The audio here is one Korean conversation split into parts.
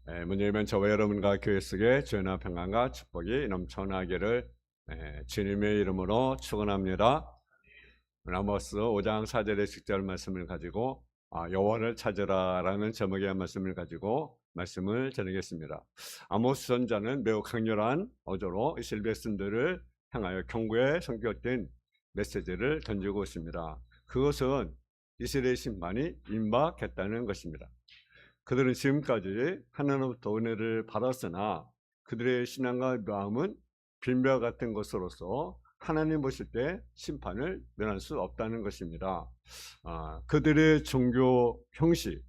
문예면 저와 여러분과 교회 속에 주연한 평강과 축복이 넘쳐나기를 주님의 이름으로 축원합니다. 아모스 5장 4절의 10절 말씀을 가지고 여호와를 찾으라라는 제목의 말씀을 가지고 말씀을 전하겠습니다. 아모스 선자는 매우 강렬한 어조로 이스라엘 백성들을 향하여 경고의 성격된 메시지를 던지고 있습니다. 그것은 이스라엘 심판이 임박했다는 것입니다. 그들은 지금까지 하나님으로부터 은혜를 받았으나 그들의 신앙과 마음은 빈벽 같은 것으로서 하나님 보실 때 심판을 면할 수 없다는 것입니다. 그들의 종교 형식,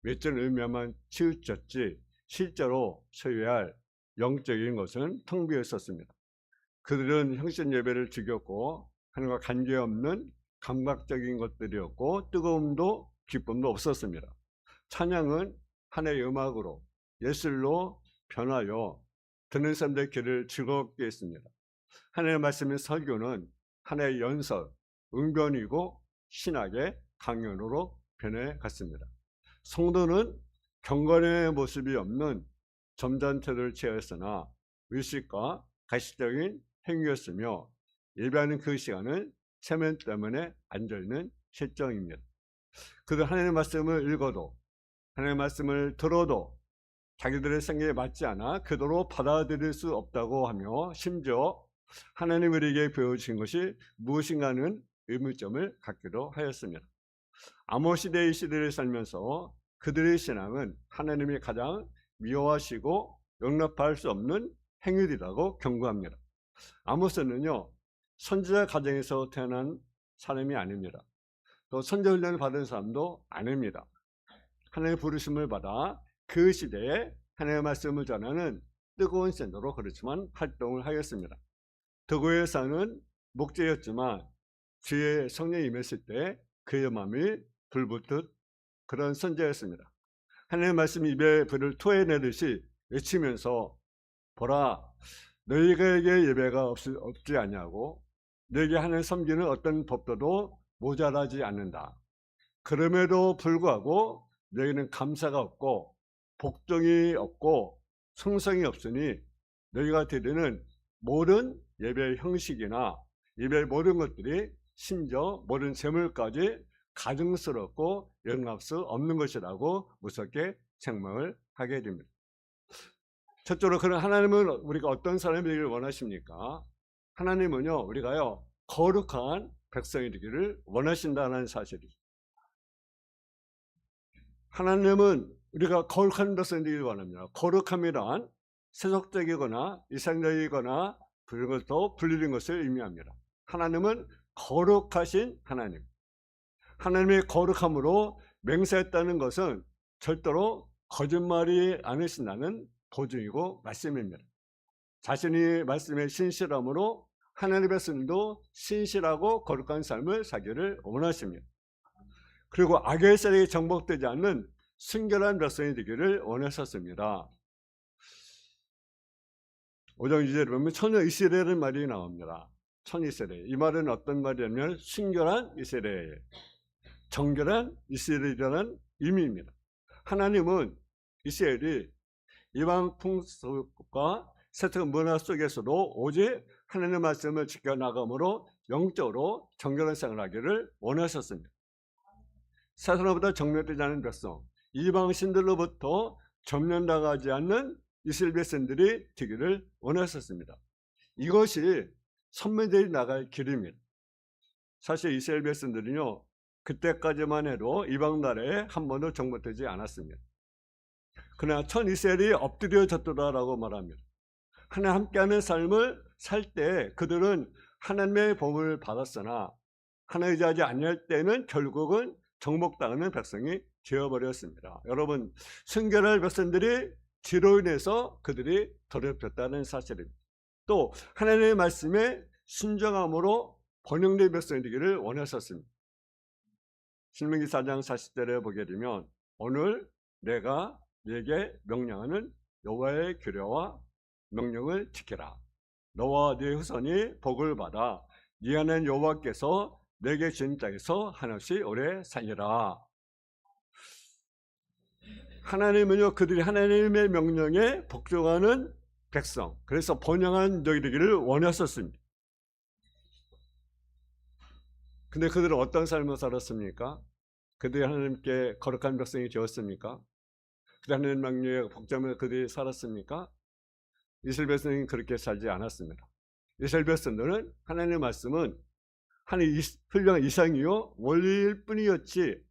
외적 의미만 치우쳤지 실제로 소유할 영적인 것은 텅 비어 있었습니다. 그들은 형식 예배를 즐겼고 하나님과 관계없는 감각적인 것들이었고 뜨거움도 기쁨도 없었습니다. 찬양은 하나의 음악으로 예술로 변하여 듣는 사람들의 귀를 즐겁게 했습니다. 하나님의 말씀인 설교는 하나의 연설, 응변이고 신학의 강연으로 변해갔습니다. 성도는 경건의 모습이 없는 점잖태도를 취하였으나 의식과 가시적인 행위였으며 예배하는 그 시간은 체면 때문에 앉아있는 실정입니다. 그들 하나님의 말씀을 읽어도 하나님의 말씀을 들어도 자기들의 생각에 맞지 않아 그대로 받아들일 수 없다고 하며 심지어 하나님이 우리에게 보여주신 것이 무엇인가는 의문점을 갖기도 하였습니다. 아모스 시대의 시대를 살면서 그들의 신앙은 하나님이 가장 미워하시고 용납할 수 없는 행위이라고 경고합니다. 아모스는요, 선지자 가정에서 태어난 사람이 아닙니다. 또 선지 훈련을 받은 사람도 아닙니다. 하나님의 부르심을 받아 그 시대에 하나님의 말씀을 전하는 뜨거운 센터로 그렇지만 활동을 하였습니다. 도고에 사는 목재였지만 주의 성령이 임했을 때 그의 마음이 불붙듯 그런 선지자였습니다. 하나님의 말씀이 입에 불을 토해내듯이 외치면서 보라, 너희에게 예배가 없지 않냐고, 너희에게 하나님 섬기는 어떤 법도도 모자라지 않는다. 그럼에도 불구하고 너희는 감사가 없고 복종이 없고 성성이 없으니 너희가 드리는 모든 예배 형식이나 예배 모든 것들이 심지어 모든 재물까지 가증스럽고 영납 수 없는 것이라고 무섭게 책망을 하게 됩니다. 첫째로 그런 하나님은 우리가 어떤 사람이 되기를 원하십니까? 하나님은요, 우리가요 거룩한 백성이 되기를 원하신다는 사실이죠. 하나님은 우리가 거룩한 백성이 되기를 원합니다. 거룩함이란 세속적이거나 이상적이거나 그런 것도 불리는 것을 의미합니다. 하나님은 거룩하신 하나님. 하나님의 거룩함으로 맹세했다는 것은 절대로 거짓말이 아니신다는 보증이고 말씀입니다. 자신이 말씀의 신실함으로 하나님의 백성도 신실하고 거룩한 삶을 살기를 원하십니다. 그리고 악의 세력에 정복되지 않는 순결한 백성이 되기를 원하셨습니다. 5장 2절에 보면 처녀 이스라엘의 말이 나옵니다. 처녀 이스라엘. 이 말은 어떤 말이냐면 순결한 이스라엘, 정결한 이스라엘이라는 의미입니다. 하나님은 이스라엘이 이방 풍속과 세속 문화 속에서도 오직 하나님의 말씀을 지켜나감으로 영적으로 정결한 생활하기를 원하셨습니다. 사탄보다 정멸되지 않은 백성, 이방 신들로부터 점령당하지 않는 이스라엘 백성들이 되기를 원하셨습니다. 이것이 선민들이 나갈 길입니다. 사실 이스라엘 백성들은요, 그때까지만 해도 이방 나라에 한 번도 정복되지 않았습니다. 그러나 천 이스라엘이 엎드려졌더라라고 말합니다. 하나님 함께하는 삶을 살 때 그들은 하나님의 복을 받았으나 하나님 의지하지 아니할 때는 결국은 정복당하는 백성이 되어버렸습니다. 여러분, 순결할 백성들이 죄로 인해서 그들이 더럽혔다는 사실입니다. 또 하나님의 말씀에 순종함으로 번영된 백성이 되기를 원하셨습니다. 신명기 4장 40절에 보게 되면 오늘 내가 네게 명령하는 여호와의 규례와 명령을 지켜라. 너와 네 후손이 복을 받아 네 하나님 여호와께서 내게 주신 땅에서 한없이 오래 살리라. 하나님은요, 그들이 하나님의 명령에 복종하는 백성, 그래서 번영한 적이 되기를 원하셨습니다. 근데 그들은 어떤 삶을 살았습니까? 그들이 하나님께 거룩한 백성이 되었습니까? 그들이 하나님 명령에 복종하며 그들이 살았습니까? 이스라엘 백성이 그렇게 살지 않았습니다. 이스라엘 백성들은 하나님의 말씀은 하나님의 훌륭한 이상이요 원리일 뿐이었지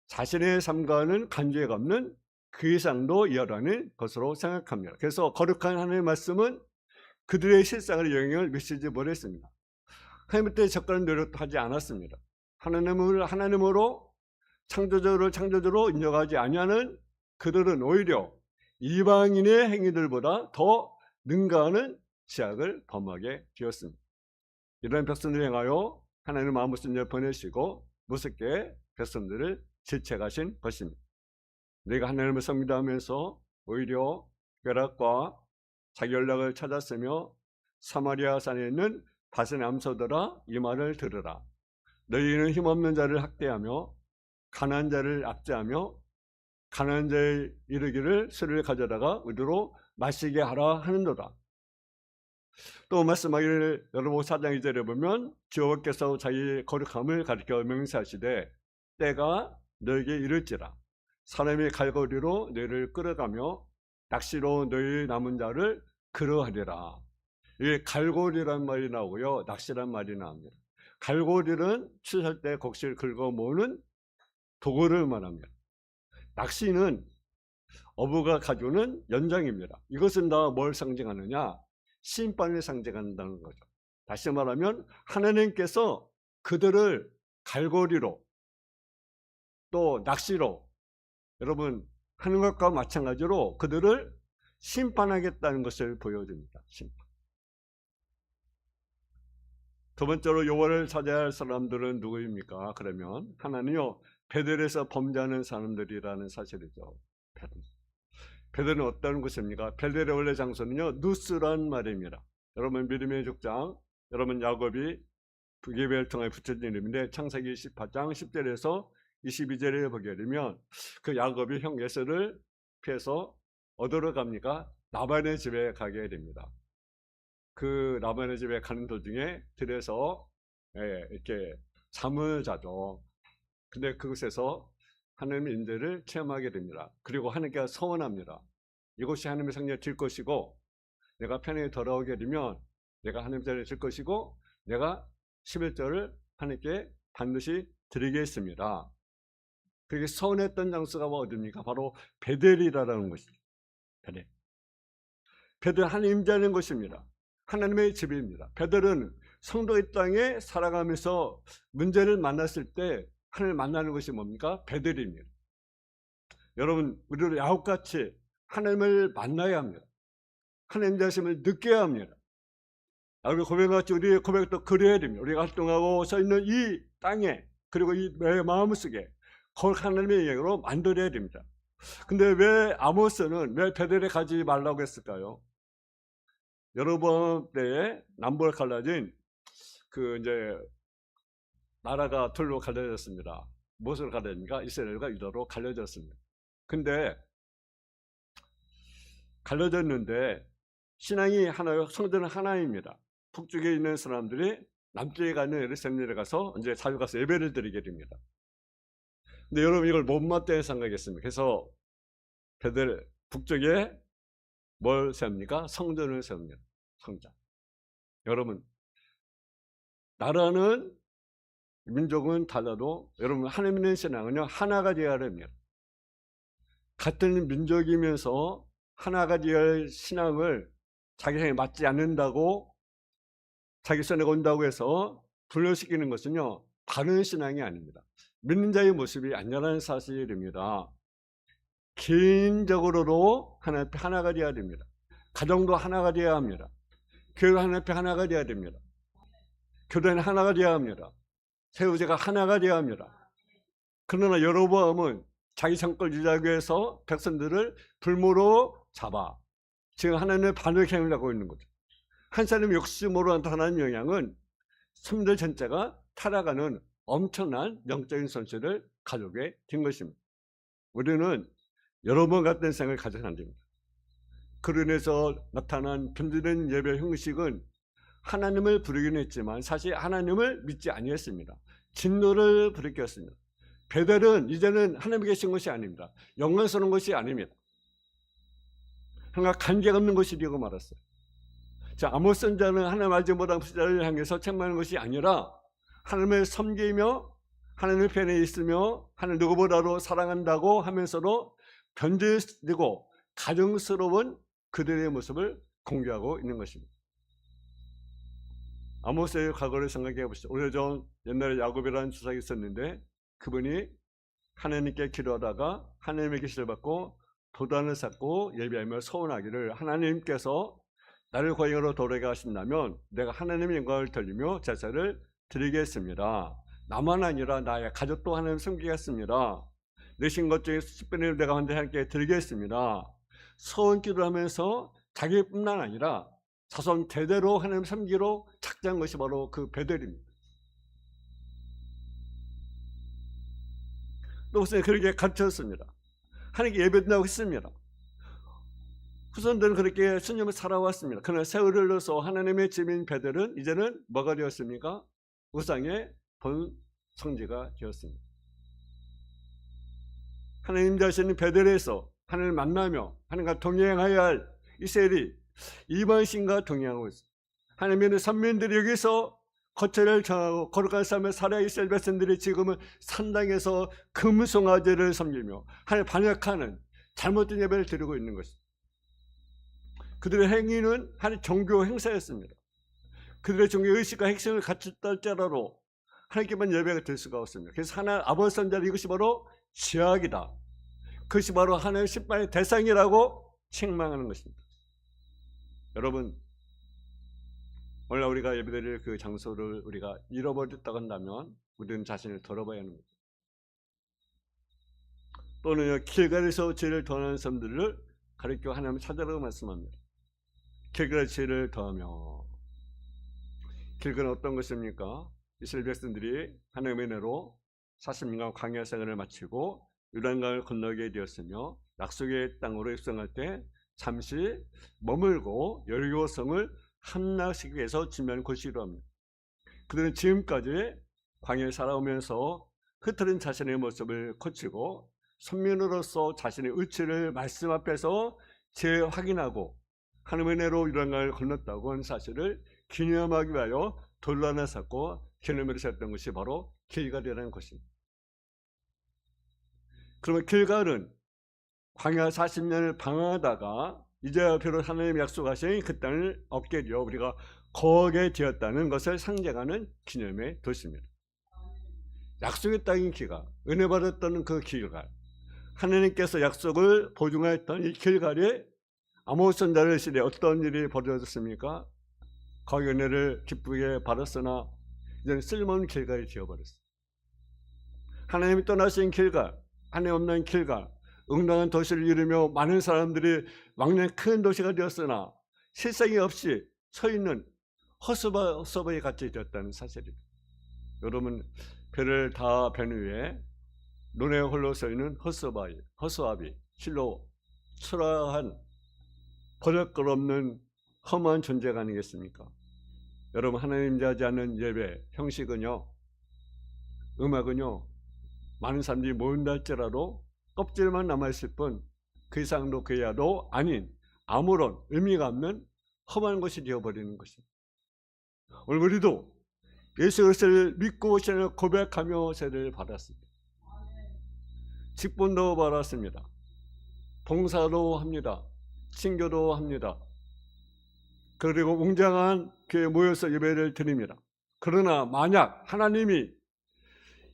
자신의 삶과는 관계가 없는 그 이상도 이하라는 것으로 생각합니다. 그래서 거룩한 하나님의 말씀은 그들의 실상에 영향을 미치지 못했습니다. 하나님께 접근하는 노력도 하지 않았습니다. 하나님으로 창조주로 인정하지 아니하는 그들은 오히려 이방인의 행위들보다 더 능가하는 죄악을 범하게 되었습니다. 이런 백성들을 향하여 하나님은 아모스를 보내시고 무섭게 백성들을 질책하신 것입니다. 내가 하나님을 섬기다하면서 오히려 벼락과 자기 연락을 찾았으며 사마리아 산에 있는 다시 남서더라 이 말을 들으라. 너희는 힘없는 자를 학대하며 가난한 자를 압제하며 가난한 자의 이르기를 술을 가져다가 의도로 마시게 하라 하는도다. 또 말씀하기를 여러분 4장 2절에 보면 여호와께서 자기 거룩함을 가리켜 명세하시되 때가 너에게 이를지라 사람이 갈고리로 너희를 끌어가며 낚시로 너희 남은 자를 그러하리라. 이게 갈고리란 말이 나오고요, 낚시란 말이 나옵니다. 갈고리는 추수할 때 곡식을 긁어 모으는 도구를 말합니다. 낚시는 어부가 가져오는 연장입니다. 이것은 다 뭘 상징하느냐? 심판을 상징한다는 거죠. 다시 말하면 하나님께서 그들을 갈고리로 또 낚시로 여러분 하는 것과 마찬가지로 그들을 심판하겠다는 것을 보여줍니다. 심판. 두 번째로 여호와를 찾아야 할 사람들은 누구입니까? 그러면 하나는요 베델에서 범죄하는 사람들이라는 사실이죠. 베델은 어떤 곳입니까? 베델의 원래 장소는요 누스란 말입니다. 여러분 믿음의 족장, 여러분 야곱이 부계배를 통해 붙여진 이름인데 창세기 18장 10절에서 22절에 보게 되면 그 야곱이 형 에서를 피해서 어디로 갑니까? 라반의 집에 가게 됩니다. 그 라반의 집에 가는 도중에 들에서 이렇게 잠을 자죠. 근데 그곳에서 하나님의 인재를 체험하게 됩니다. 그리고 하나님께 서원합니다. 이곳이 하나님의 성전이 될 것이고 내가 편하게 돌아오게 되면 내가 하나님의 자리에 질 것이고 내가 11절을 하나님께 반드시 드리겠습니다. 그렇게 서원했던 장소가 어디입니까? 바로 베델이라는 것입니다. 베델 하나님 임재하는 곳입니다. 하나님의 집입니다. 베델은 성도의 땅에 살아가면서 문제를 만났을 때 하나님을 만나는 것이 뭡니까? 베델입니다. 여러분 우리도 야곱같이 하나님을 만나야 합니다. 하나님 자신을 느껴야 합니다. 우리 고백같이 우리의 고백도 그려야 됩니다. 우리가 활동하고 서 있는 이 땅에 그리고 이 내 마음속에 거룩한 하나님의 영향으로 만들어야 됩니다. 근데 왜 아모스는 왜 베델에 가지 말라고 했을까요? 여러 때에 남북을 갈라진 그 이제 나라가 둘로 갈려졌습니다. 무엇으로 갈려졌습니까? 이스라엘과 유다로 갈려졌습니다. 근데 갈려졌는데 신앙이 하나요, 성전은 하나입니다. 북쪽에 있는 사람들이 남쪽에 가는 예루살렘에 가서 이제 자주 가서 예배를 드리게 됩니다. 근데 여러분 이걸 못마땅히 생각했습니다. 그래서 베델 북쪽에 뭘 세웁니까? 성전을 세웁니다. 성전. 여러분 나라는 민족은 달라도 여러분 하나님 있는 신앙은요 하나가 되어야 합니다. 같은 민족이면서 하나가 되어야 할 신앙을 자기 생에 맞지 않는다고 자기 손에 온다고 해서 분열시키는 것은요 바른 신앙이 아닙니다. 믿는 자의 모습이 아니라는 사실입니다. 개인적으로도 하나님 앞에 하나가 되어야 됩니다. 가정도 하나가 되어야 합니다. 교회가 하나님 앞에 하나가 되어야 됩니다. 교단이 하나가 되어야 합니다. 세우제가 하나가 되어야 합니다. 그러나 여로보암은 자기 성과를 유지하기 위해서 백성들을 불모로 잡아 지금 하나님의 반역행위를 하고 있는 거죠. 한 사람의 욕심으로 나타나는 영향은 성도 전체가 타락하는 엄청난 영적인 손실을 가져오게 된 것입니다. 우리는 여러 번 같은 생각을 가져서는 안 됩니다. 그로 인해서 나타난 변질된 예배 형식은 하나님을 부르긴 했지만 사실 하나님을 믿지 아니했습니다. 진노를 부르켰습니다. 베델은 이제는 하나님이 계신 것이 아닙니다. 영광스러운 것이 아닙니다. 하나님과 관계가 없는 것이 되고 말았어요. 자, 아모스 선지자는 하나님 알지 못한 부자를 향해서 책망하는 것이 아니라 하나님을 섬기며 하나님의 편에 있으며 하나님 누구보다도 사랑한다고 하면서도 변질되고 가정스러운 그들의 모습을 공개하고 있는 것입니다. 아모스의 과거를 생각해 보시죠. 오래전 옛날에 야곱이라는 주사가 있었는데 그분이 하나님께 기도하다가 하나님의 계시를 받고 도단을 쌓고 예배하며 서원하기를 하나님께서 나를 고향으로 돌아가게 하신다면 내가 하나님의 영광을 돌리며 제사를 드리겠습니다. 나만 아니라 나의 가족도 하나님 섬기겠습니다. 내신 것 중에 10분의 1 내가 하나님께 드리겠습니다. 서원 기도를 하면서 자기뿐만 아니라 자손 대대로 하나님 섬기로 착정한 것이 바로 그 베델입니다. 또 무슨 그렇게 가르쳤습니다. 하나님께 예배드린다고 했습니다. 후손들은 그렇게 신념을 살아왔습니다. 그러나 세월을 흘러서 하나님의 집인 베델은 이제는 뭐가 되었습니까? 우상의 본성지가 되었습니다. 하나님 자신은 베델에서 하나님을 만나며 하나님과 동행하여야 할 이스라엘이 이방신과 동행하고 있습니다. 하나님의 선민들이 여기서 거처를 정하고 거룩한 삶을 살아야 이스라엘 백성들이 지금은 산당에서 금송아지를 섬기며 하나님 반역하는 잘못된 예배를 드리고 있는 것입니다. 그들의 행위는 하나님 종교 행사였습니다. 그들의 종교 의식과 핵심을 갖췄다 할지라도 하나님께만 예배가 될 수가 없습니다. 그래서 하나님 아버지 선지자 이것이 바로 죄악이다. 그것이 바로 하나님의 심판의 대상이라고 책망하는 것입니다. 여러분, 오늘 우리가 예배드릴 그 장소를 우리가 잃어버렸다고 한다면 우리는 자신을 돌아봐야 하는 거죠. 또는 길갈에서 죄를 더하는 사람들을 가르쳐 하나님 찾아라고 말씀합니다. 길갈에 죄를 더하며, 길갈은 어떤 것입니까? 이스라엘 백성들이 하나님의 은혜로 40년간 광야 생활을 마치고 요단강을 건너게 되었으며 약속의 땅으로 입성할 때 잠시 머물고 여리고성을 함락시키기 위해서 준비한 곳이기도 합니다. 그들은 지금까지 광야에 살아오면서 흐트린 자신의 모습을 고치고 선민으로서 자신의 의치를 말씀 앞에서 재확인하고 하나님의 은혜로 요단강을 건넜다고 하는 사실을 기념하기 위하여 돌로 하나 쌓고 기념회를 세웠던 것이 바로 길갈이라는 곳입니다. 그러면 길갈은 광야 40년을 방황하다가 이제 비로소 하나님의 약속하신 그 땅을 얻게 되어 우리가 거하게 되었다는 것을 상징하는 기념의 도시입니다. 약속의 땅인 길갈, 은혜 받았던 그 길갈, 하나님께서 약속을 보증하였던 이 길갈에 아모스 선지자의 시대에 어떤 일이 벌어졌습니까? 거기 은혜를 기쁘게 받았으나 이제는 쓸모없는 길갈이 되어버렸어요. 하나님이 떠나신 길갈, 하나님 없는 길갈, 응당한 도시를 이루며 많은 사람들이 왕래 큰 도시가 되었으나 실상이 없이 서 있는 허수아비에 같이 되었다는 사실입니다. 여러분, 별을 다 변 후에 논에 홀로 서 있는 허수아비, 실로 초라한 버릇거없는 험한 존재가 아니겠습니까? 여러분, 하나님 자지 않는 예배 형식은요, 음악은요, 많은 사람들이 모인다 할지라도 껍질만 남아있을 뿐 그 이상도 그 이하도 아닌 아무런 의미가 없는 험한 것이 되어버리는 것입니다. 오늘 우리도 예수 그리스도를 믿고 신앙을 고백하며 세례를 받았습니다. 직분도 받았습니다. 봉사도 합니다. 친교도 합니다. 그리고 웅장한 교회에 모여서 예배를 드립니다. 그러나 만약 하나님이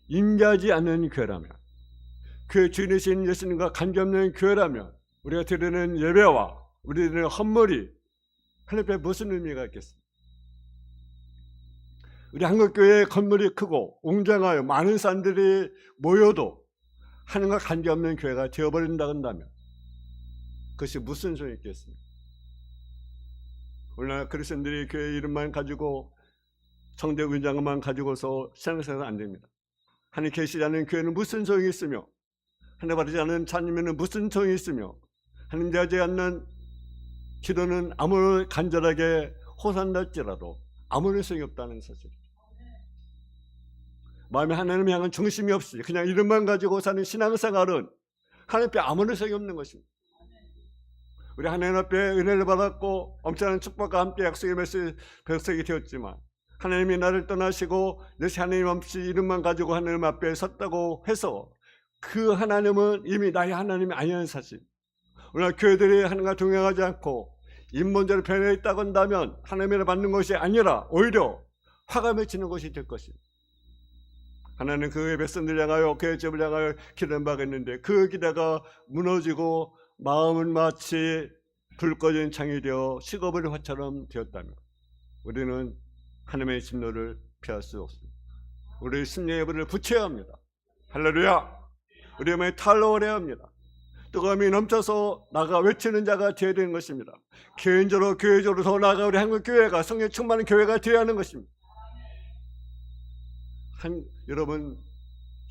임재하지 않는 교회라면, 그 주인이신 예수님과 관계없는 교회라면 우리가 드리는 예배와 우리 드리는 헌물이 하나님 앞에 무슨 의미가 있겠습니까? 우리 한국교회의 건물이 크고 웅장하여 많은 사람들이 모여도 하나님과 관계없는 교회가 되어버린다고 한다면 그것이 무슨 소용이 있겠습니까? 오늘날 그리스도인들이 교회 이름만 가지고 성대 은장만 가지고서 신앙생활은 안 됩니다. 하나님 계시지 않는 교회는 무슨 소용이 있으며 하나님 바라지 않는 자녀에는 무슨 소용이 있으며 하나님 대하지 않는 기도는 아무리 간절하게 호산날지라도 아무런 소용이 없다는 사실. 마음에 하나님을 향한 중심이 없이 그냥 이름만 가지고 사는 신앙생활은 하나님 앞에 아무런 소용이 없는 것입니다. 우리 하나님 앞에 은혜를 받았고 엄청난 축복과 함께 약속의 백성이 되었지만 하나님이 나를 떠나시고 내 하나님 없이 이름만 가지고 하나님 앞에 섰다고 해서 그 하나님은 이미 나의 하나님이 아니라는 사실. 오늘 교회들이 하나님과 동행하지 않고 인본적으로 변해 있다고 한다면 하나님을 받는 것이 아니라 오히려 화가 맺히는 것이 될 것입니다. 하나님 그 백성들 향하여 교회 집을 향하여 기도한 바가 있는데 그 기대가 무너지고 마음은 마치 불 꺼진 창이 되어 식어버린 화처럼 되었다면 우리는 하나님의 진노를 피할 수 없습니다. 우리 심령의 불을 붙여야 합니다. 할렐루야. 우리의 마음이 탈로해야 합니다. 뜨거움이 넘쳐서 나가 외치는 자가 되어야 되는 것입니다. 개인적으로 교회적으로 더 나아가 우리 한국교회가 성령 충만한 교회가 되어야 하는 것입니다. 여러분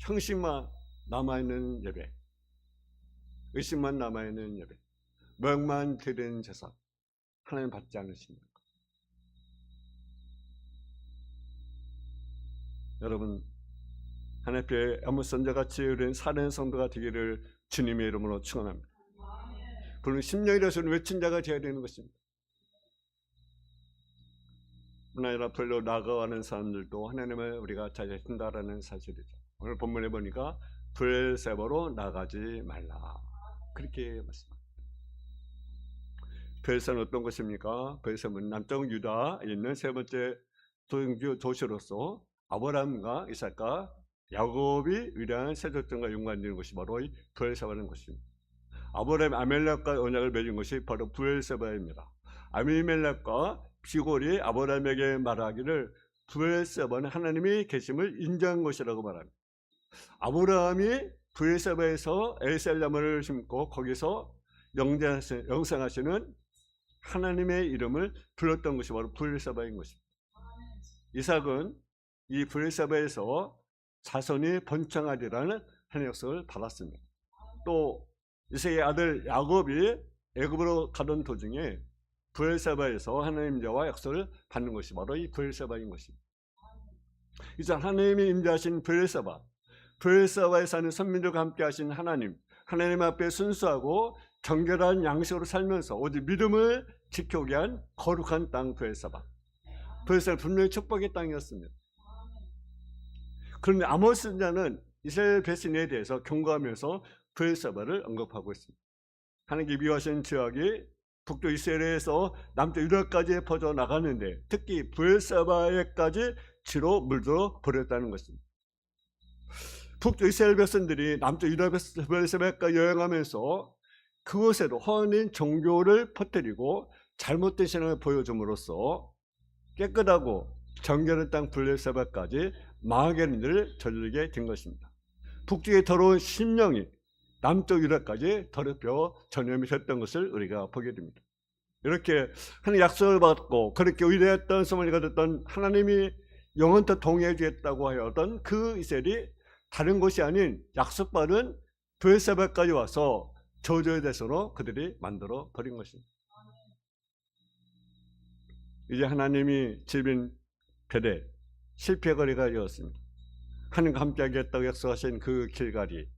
형식만 남아있는 예배, 의식만 남아있는 예배, 명만 드리는 제사 하나님 받지 않으십니까? 여러분 하나님 앞에 아무선자같이 우리는 살아있는 성도가 되기를 주님의 이름으로 축원합니다. 그는 심령이라서는 외친 자가 되어야 되는 것입니다. 뿐 아니라 별로 나아가는 사람들도 하나님을 우리가 찾아준다라는 사실이죠. 오늘 본문에 보니까 브엘세바로 나가지 말라 그렇게 말씀합니다. 브엘세바는 어떤 것입니까? 브엘세바는 남쪽 유다에 있는 세 번째 도시로서 아브라함과 이삭과 야곱이 위대한 세족들과 연관되는 것이 바로 이 브엘세바라는 것입니다. 아브라함이 아멜렉과 언약을 맺은 것이 바로 브엘세바입니다. 아비멜렉과 비골이 아브라함에게 말하기를 브엘세바는 하나님이 계심을 인정한 것이라고 말합니다. 아브라함이 브엘세바에서 엘살람을 심고 거기서 영생하시는 하나님의 이름을 불렀던 것이 바로 브엘세바인 것입니다. 이삭은 이 브엘세바에서 자손이 번창하리라는 하나님의 약속을 받았습니다. 또 이삭의 아들 야곱이 애굽으로 가던 도중에 브엘세바에서 하나님 자와 약속을 받는 것이 바로 이 브엘세바인 것입니다. 이제 하나님이 임재하신 브엘세바에 사는 선민들과 함께 하신 하나님 앞에 순수하고 정결한 양식으로 살면서 오직 믿음을 지켜오게 한 거룩한 땅 브엘세바 분명히 축복의 땅이었습니다. 그런데 아모스 선지자는 이스라엘 백성에 대해서 경고하면서 브엘세바를 언급하고 있습니다. 하나님께 미워하신 지역이 북쪽 이스라엘에서 남쪽 유다까지 퍼져 나가는데 특히 브엘세바에까지 지로 물들어 버렸다는 것입니다. 북쪽 이스라엘 백성들이 남쪽 유다 브엘세바까지 여행하면서 그곳에도 허언인 종교를 퍼뜨리고 잘못된 신앙을 보여줌으로써 깨끗하고 정결한 땅 브엘세바까지 망하게 일을 저지르게 된 것입니다. 북쪽의 더러운 심령이 남쪽 유다까지 더럽혀 전염이 됐던 것을 우리가 보게 됩니다. 이렇게 하나님 약속을 받고 그렇게 위대했던 소문이 됐던 하나님이 영원토록 동행해 주겠다고 하였던 그 이스라엘이 다른 곳이 아닌 약속받은 브엘세바까지 와서 저주의 대상으로 그들이 만들어 버린 것입니다. 이제 하나님이 집인 베델 실패 거리가 되었습니다. 하나님과 함께 하겠다고 약속하신 그 길갈이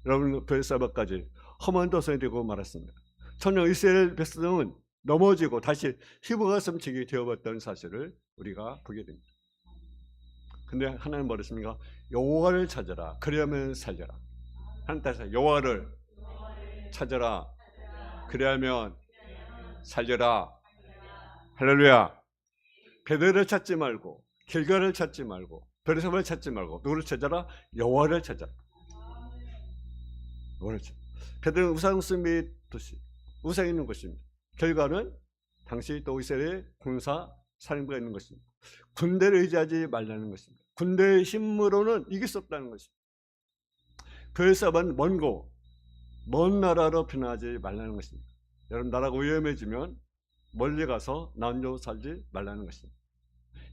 여러분 브엘세바까지 험한 도성이 되고 말았습니다. 전혀 이스라엘 백성은 넘어지고 다시 희부가슴치기 되어버렸던 사실을 우리가 보게 됩니다. 근데 하나님 뭐랬습니까? 여호와를 찾아라 그리하면 살려라. 하나님 따라서 여호와를 찾아라 그리하면 살려라. 할렐루야. 베델을 찾지 말고 길갈을 찾지 말고 브엘세바를 찾지 말고 누구를 찾아라? 여호와를 찾아라. 베델은 우상 및 도시, 우상이 있는 것입니다. 길갈은 당시 또 이스라엘의 군사 사령부가 있는 것입니다. 군대를 의지하지 말라는 것입니다. 군대의 힘으로는 이길 수 없다는 것입니다. 브엘세바는 먼 나라로 변하지 말라는 것입니다. 여러분 나라가 위험해지면 멀리 가서 나 혼자 살지 말라는 것입니다.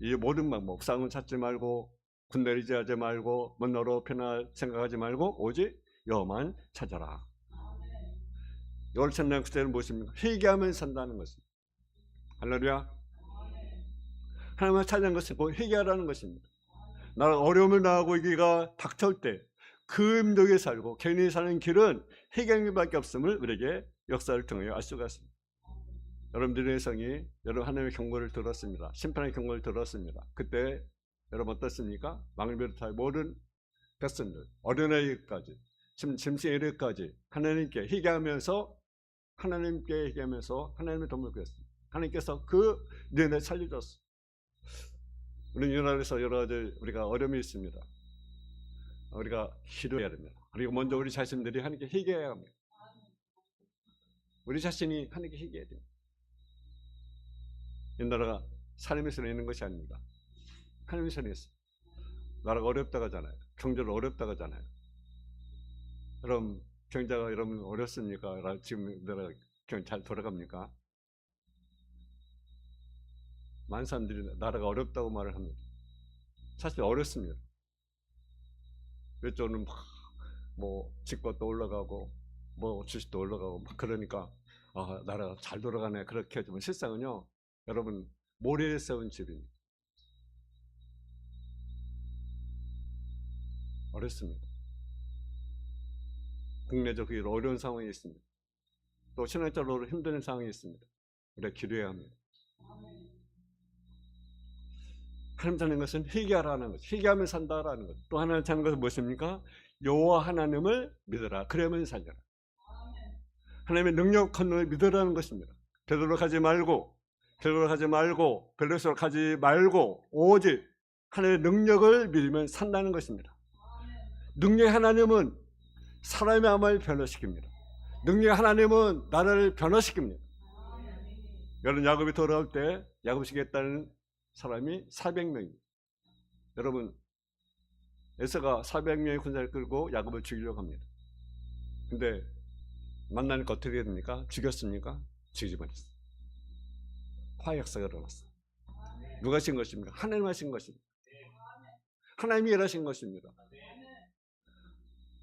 이 모든 방법, 우상을 찾지 말고 군대를 의지하지 말고 먼 나라로 변할 생각하지 말고 오직 여호와만 찾아라. 여호와를 찾는 구절은 무엇입니까? 회개하면 산다는 것입니다. 할렐루야. 하나님을 찾는 것은 곧 회개하라는 것입니다. 나라 어려움을 당하고 위기가 닥쳐올 때 그 음덕에 살고 개인이 사는 길은 회개하는 길밖에 없음을 우리에게 역사를 통해 알 수가 있습니다. 여러분들의 성이 여러분 하나님의 경고를 들었습니다. 심판의 경고를 들었습니다. 그때 여러분 어떻습니까? 왕을 비롯하여 모든 백성들, 어린아이까지 짐승의 이르까지 하나님께 회개하면서 하나님의 도움을 구했습니다. 하나님께서 그 너희를 살려줬습니다. 우리 나라에서 여러 가지 우리가 어려움이 있습니다. 우리가 기도해야 됩니다. 그리고 먼저 우리 자신들이 하나님께 회개해야 합니다. 우리 자신이 하나님께 회개해야 됩니다. 이 나라가 하나님의 손에 있는 것이 아닙니다. 하나님의 손에 있습니다. 나라가 어렵다고 하잖아요. 경제로 어렵다고 하잖아요. 여러분 경제가 여러분 어렵습니까? 지금 나라 경제 잘 돌아갑니까? 많은 사람들이 나라가 어렵다고 말을 합니다. 사실 어렵습니다. 외적으로는 뭐 집값도 올라가고 뭐 주식도 올라가고 막 그러니까 나라가 잘 돌아가네 그렇게 하지만 실상은요, 여러분 모래에 세운 집입니다. 어렵습니다. 국내적으로 어려운 상황이 있습니다. 또 신앙적으로 힘든 상황이 있습니다. 우리가 기도해야 합니다. 하나님 찾는 것은 회개하라는 것, 회개하면 산다라는 것. 또 하나님 찾는 것은 무엇입니까? 여호와 하나님을 믿어라. 그러면 살려라. 하나님의 능력 권능을 믿으라는 것입니다. 되도록 하지 말고 별로스로 가지 말고 오직 하나님의 능력을 믿으면 산다는 것입니다. 능력의 하나님은 사람의 마음을 변화시킵니다. 능력의 하나님은 나라를 변화시킵니다. 여러분 야곱이 돌아올 때 야곱시겠다는 사람이 400명입니다. 여러분 에서가 400명의 군사를 끌고 야곱을 죽이려고 합니다. 근데 만나니까 어떻게 됩니까? 죽였습니까? 죽이지 말았어요. 화해 역사가 일어났어요. 누가 하신 것입니까? 하나님 하신 것입니다. 하나님이 일하신 것입니다.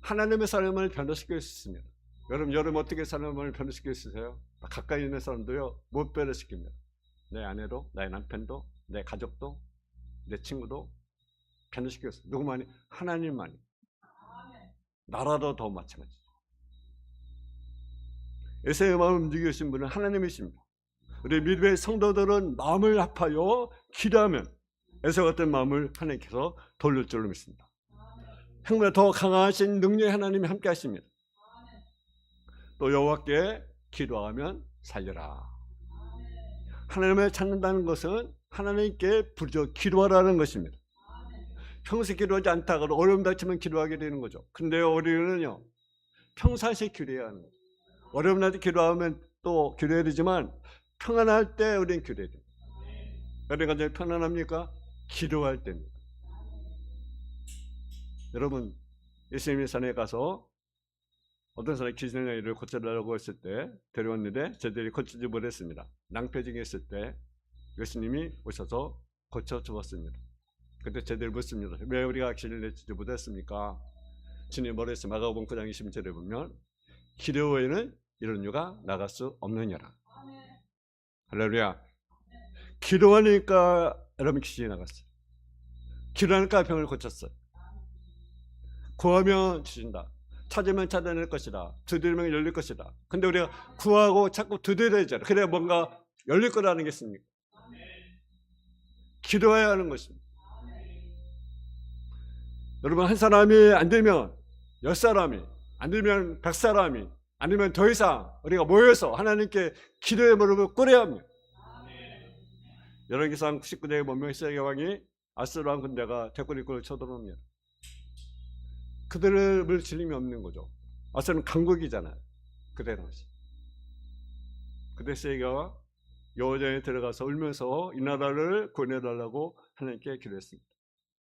하나님의 사람을 변화시킬 수 있습니다. 여러분 어떻게 사람을 변화시킬 수 있어요? 가까이 있는 사람도요 못 변화시킵니다. 내 아내도, 나의 남편도, 내 가족도, 내 친구도 변화시켰어요. 누구만이? 하나님만이. 나라도 더 마찬가지. 에서의 마음을 움직이신 분은 하나님이십니다. 우리 믿음의 성도들은 마음을 합하여 기도하면 에서 같은 마음을 하나님께서 돌릴 줄로 믿습니다. 형보다 더 강하신 능력의 하나님이 함께 하십니다. 또 여호와께 기도하면 살려라. 하나님을 찾는다는 것은 하나님께 부르짖어 기도하라는 것입니다. 평소에 기도하지 않다가도 어려움 닥치면 기도하게 되는 거죠. 근데 우리는요 평상시에 기도해야 하는 거죠. 어려움 날 때 기도하면 또 기도해야 되지만 평안할 때 우리는 기도해야 됩니다. 여러분 언제 편안합니까? 기도할 때입니다. 여러분 예수님의 산에 가서 어떤 사람이 기진의 일을 고쳐달라고 했을 때 데려왔는데 저들이 고치지 못했습니다. 낭패증이 있을 때 예수님이 오셔서 고쳐주었습니다. 그때 저들이 묻습니다. 왜 우리가 기를 내지 못했습니까? 주님 뭐랬어? 마가복음 9장 20절에 보면 기도 외에는 이런 이유가 나갈 수 없느냐라. 할렐루야. 기도하니까 여러분 기진이 나갔어요. 기도하니까 병을 고쳤어요. 구하면 주신다. 찾으면 찾아낼 것이다. 두드리면 열릴 것이다. 근데 우리가 구하고 자꾸 두드려야 되잖아. 그래야 뭔가 열릴 거라는 게 있습니까? 기도해야 하는 것입니다. 여러분 한 사람이 안 되면 10사람이, 안 되면 100사람이, 안 되면 더 이상 우리가 모여서 하나님께 기도의 무릎을 꿇어야 합니다. 열왕기상 99장에 보면 시작의 왕이 아스루한 군대가 대궐 입구를 쳐들어옵니다. 그들을 물리칠 힘이 없는 거죠. 아스루는 강국이잖아요. 그대로. 그때 시작가 여호와전에 들어가서 울면서 이 나라를 구원해달라고 하나님께 기도했습니다.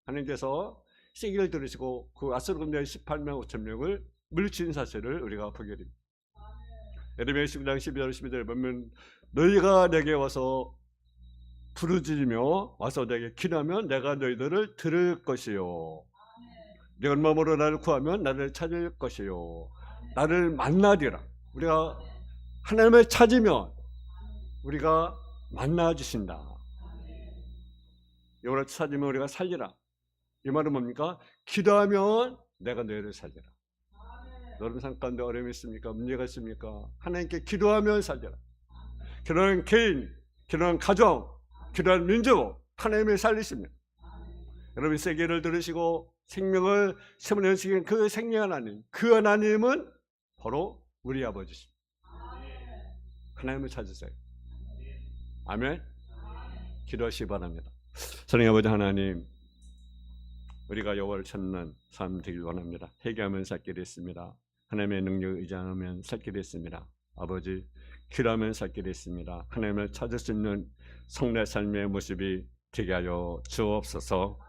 하나님께서 시기를 들으시고 그 아스루 군대의 18만 5천 명을 물리친 사실을 우리가 보게 됩니다. 예레미야 19장 12절 12절에 보면 너희가 내게 와서 부르짖으며 와서 내게 기도하면 내가 너희들을 들을 것이요. 네 마음으로 나를 구하면 나를 찾을 것이요 나를 만나리라. 우리가 하나님을 찾으면 우리가 만나 주신다. 여호와를 찾으면 우리가 살리라. 이 말은 뭡니까? 기도하면 내가 너희를 살리라. 여러분 삶 가운데 어려움이 있습니까? 문제가 있습니까? 하나님께 기도하면 살리라. 기도하는 개인, 기도하는 가정, 기도하는 민족, 하나님을 살리십니다. 여러분 세계를 들으시고 생명을 세문하시는 그 생명 하나님, 그 하나님은 바로 우리 아버지십니다. 하나님을 찾으세요. 아멘. 기도하시기 바랍니다. 사랑의 아버지 하나님, 우리가 여호와를 찾는 삶 되길 원합니다. 회개하면 살 길이 있습니다. 하나님의 능력을 의지하면 살 길이 있습니다. 아버지, 기도하면 살 길이 있습니다. 하나님을 찾을 수 있는 성례 삶의 모습이 되게 하여 주옵소서.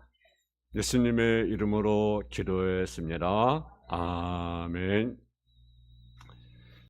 예수님의 이름으로 기도했습니다. 아멘.